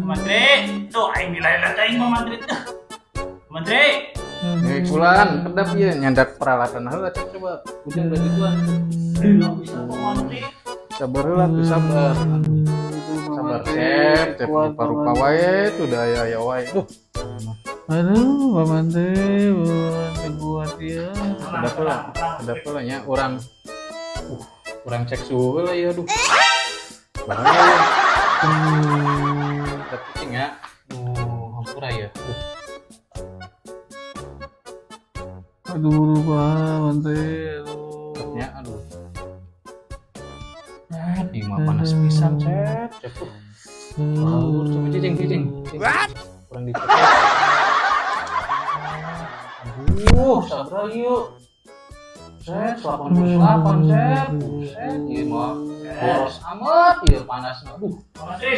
Menteri, tuh aing nilai teuing Pak Menteri tuh. Menteri. Kulan kedap ya nyandak peralatan heula coba. Ujung berarti tuan. Enggak bisa Pak Menteri. Sabar lah, tuh sabar. Sabar cep rupa-rupa wae tuh daya ya wae. Aduh, Pak Menteri, buat dia. Kedap lah nya orang cek suhu lah ya aduh. Bahaya. Kedap kucing ya. Hampura ya. Aduh, Pak Menteri, aduh. Ya aduh. Di mah panas pisan cep. Coba cicing. Kurang dicek. Aduh, sabar yuk. Set 88 set. Ieu mah boros amat ieu panasna. Aduh. Pak Menteri,